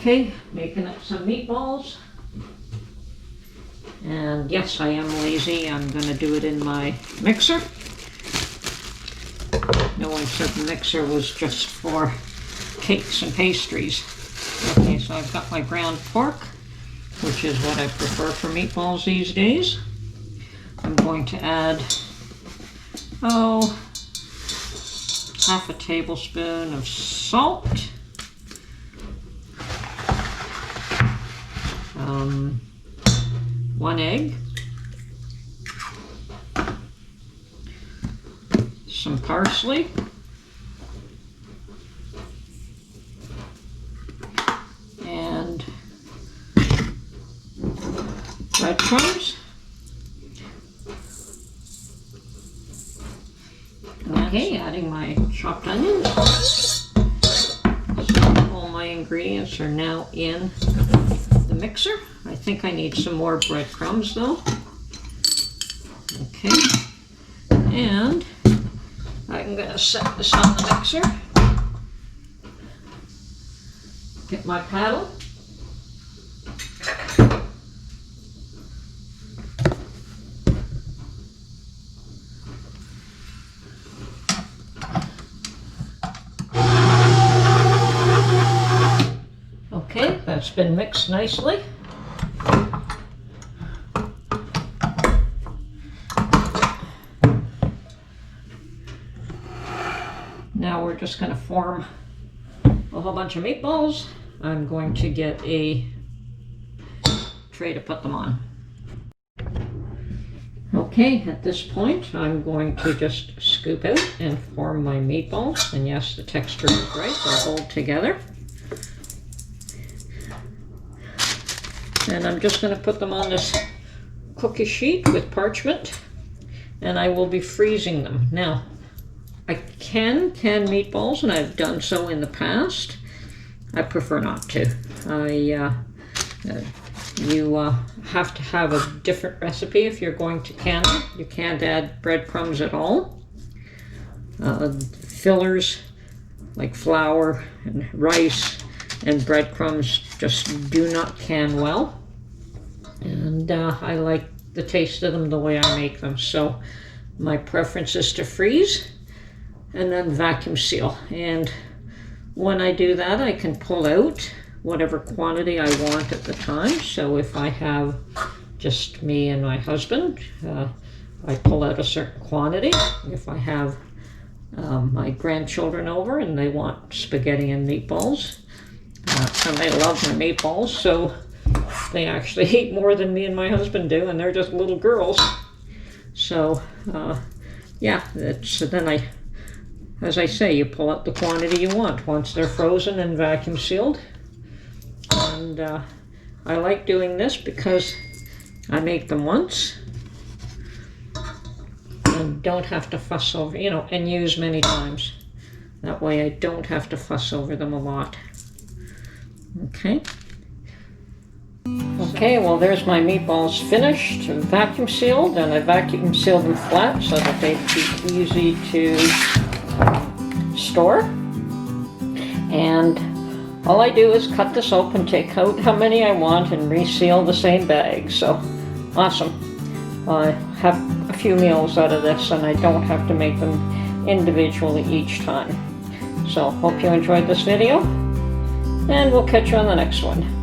Okay, making up some meatballs. And yes, I am lazy. I'm going to do it in my mixer. No one said the mixer was just for cakes and pastries. Okay, so I've got my ground pork, which is what I prefer for meatballs these days. I'm going to add, half a tablespoon of salt. 1 egg. Some parsley. And breadcrumbs. Okay, adding my chopped onions. So all my ingredients are now in the mixer. I think I need some more breadcrumbs though. Okay, and I'm going to set this on the mixer. Get my paddle. Okay, that's been mixed nicely. Now we're just going to form a whole bunch of meatballs. I'm going to get a tray to put them on. Okay, at this point I'm going to just scoop out and form my meatballs. And yes, the texture is right, they'll hold together. And I'm just going to put them on this cookie sheet with parchment, and I will be freezing them. Now, I can can meatballs, and I've done so in the past. I prefer not to. You have to have a different recipe if you're going to can them. You can't add breadcrumbs at all. Fillers like flour and rice and breadcrumbs just do not can well. And I like the taste of them the way I make them. So my preference is to freeze and then vacuum seal. And when I do that, I can pull out whatever quantity I want at the time. So if I have just me and my husband, I pull out a certain quantity. If I have my grandchildren over and they want spaghetti and meatballs, and they love my meatballs, so they actually eat more than me and my husband do, and they're just little girls. So yeah, then as I say, you pull out the quantity you want once they're frozen and vacuum sealed. And I like doing this because I make them once and don't have to fuss over, and use many times. That way I don't have to fuss over them a lot. Okay. Okay, well there's my meatballs finished and vacuum sealed, and I vacuum sealed them flat so that they'd be easy to store. And all I do is cut this open, take out how many I want, and reseal the same bag. So awesome. I have a few meals out of this, and I don't have to make them individually each time. So hope you enjoyed this video, and we'll catch you on the next one.